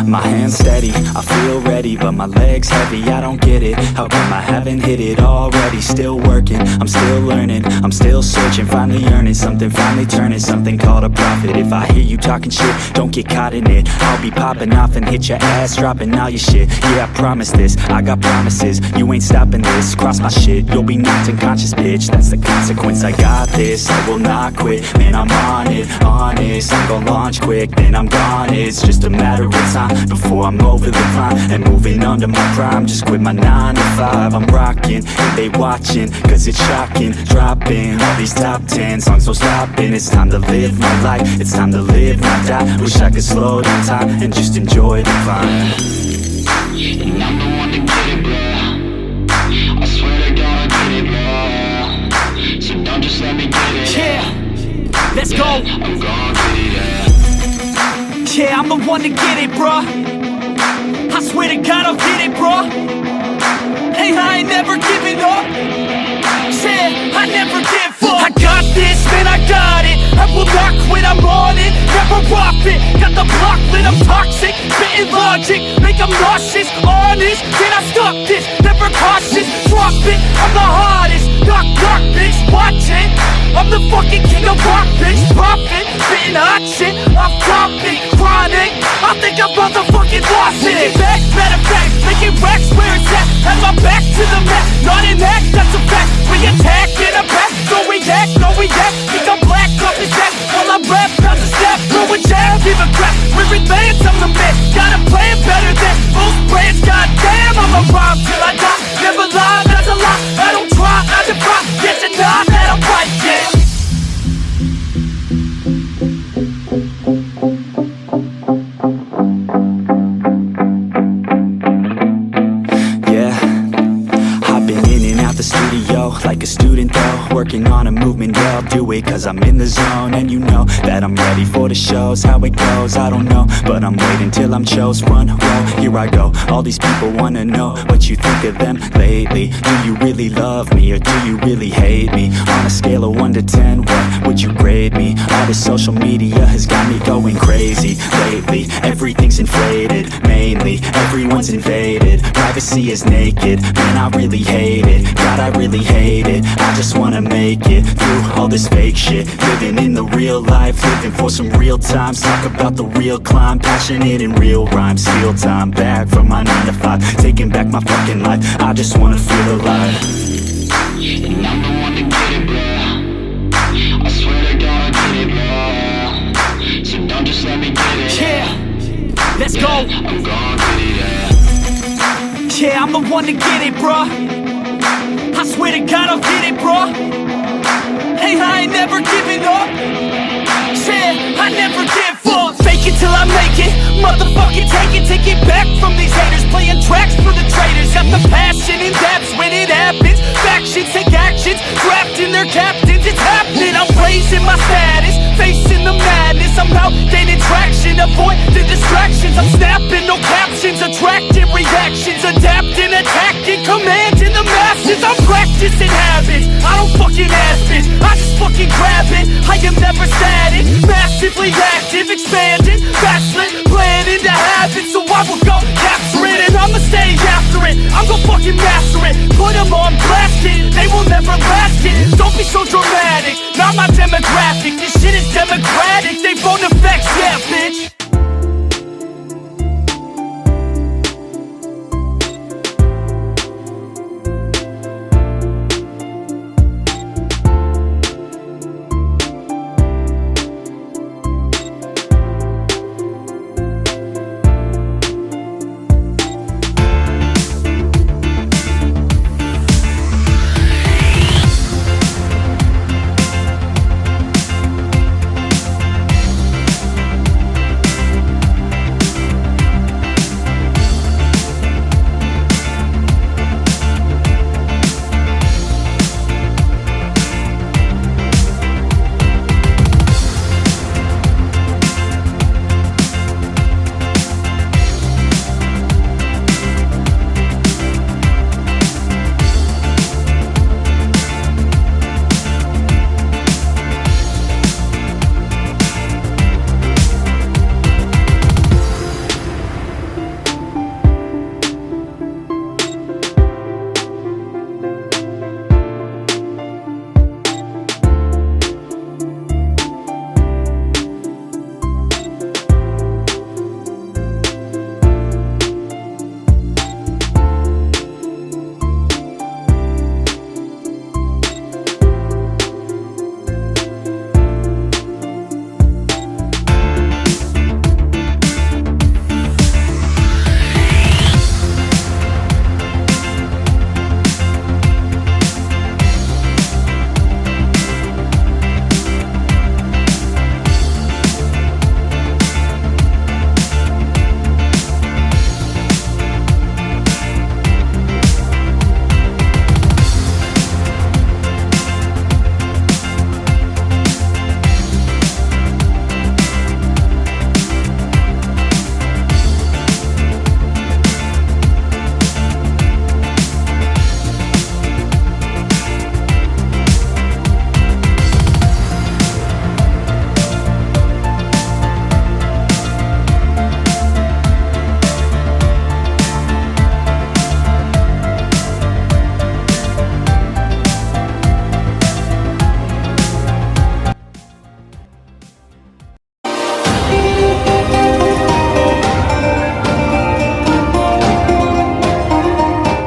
My hands steady, I feel ready, but my legs heavy, I don't get it. How come I haven't hit it already? Still working, I'm still learning, I'm still searching, finally earning something, finally turning something called a profit. If I hear you talking shit, don't get caught in it. I'll be popping off and hit your ass, dropping all your shit. Yeah, I promise this, I got promises, you ain't stopping this. Cross my shit, you'll be knocked unconscious, bitch. That's the consequence, I got this, I will not quit. Man, I'm on it, honest, I'm gon' launch quick, then I'm gone. It's just a matter of time before I'm over the climb and moving under my prime. Just quit my 9 to 5, I'm rocking and they watching, cause it's shocking. Dropping all these top 10 songs, so stopping. It's time to live my life, it's time to live, not die. Wish I could slow down time and just enjoy the climb. And I'm the one to get it, bro. I swear to God I get it, bro. So don't just let me get it. Yeah, let's go. I'm gon' get it, yeah. Yeah, I'm the one to get it, bruh. I swear to God I'll get it, bruh. Hey, I ain't never giving up. Yeah, I never give up. I got this, man, I got it. I will not quit, I'm on it. Never off it. Got the block lit, I'm toxic. Spitting logic, make them nauseous. Honest, can I stop this? Never cautious, drop it. I'm the hardest. Knock, knock, bitch, watch it. I'm the fucking king of rock, bitch. Poppin', spitting hot shit. I'm topic, chronic. I think I'm motherfucking lost it. Back, matter of fact, making racks where it's at. Have my back to the mat, not an act, that's a fact. We attack in a back, no react, no react. Think I'm black, up his back. While I rap, bounce a step, throw a jab, give a crap. We're advanced, I'm the man. Got a plan better than most brands. Goddamn, I'm a rhyme till I die. Never lie, that's a lie. I don't try, I defy. Get to die, that I'm right, yeah. Like a student though, working on a movement, yeah, I'll do it cause I'm in the zone. And you know that I'm ready for the shows. How it goes, I don't know, but I'm waiting till I'm chose. Front row, here I go. All these people wanna know what you think of them lately. Do you really love me or do you really hate me? On a scale of 1 to 10, what would you grade me? All this social media has got me going crazy lately. Everything's inflated, mainly everyone's invaded. Privacy is naked, man, I really hate it. God, I really hate it. I just wanna make it through all this fake shit. Living in the real life, living for some real times. Talk about the real climb, passionate in real rhymes. Steal time back from my 9 to 5, taking back my fucking life. I just wanna feel alive. And I'm the one to get it, bro. I swear to God I get it, bro. So don't just let me get it. Yeah, let's go. I'm gon' get it, yeah. Yeah, I'm the one to get it, bruh. I swear to God I'll get it, bruh. Hey, I ain't never giving up. Yeah, I never give up. Fake it till I make it. Motherfucking take it back from these haters. Playing tracks for the traitors. Got the passion in depths when it happens. Factions take actions, drafting their captains. It's happening, I'm raising my status. Facing the madness, I'm out gaining traction. Avoid the distractions, I'm snapping, no captions. Attracting reactions, adapting, attacking, commanding the masses. I'm practicing habits, I don't fucking ask bitch. I just fucking grab it, I am never static. Massively active, expanding, backslid, planning to have it. So I will go capture it and I'ma stay after it. I'm gon' fucking master it, put them on blast it. They will never last it, don't be so dramatic. Not my demographic, this shit is democratic.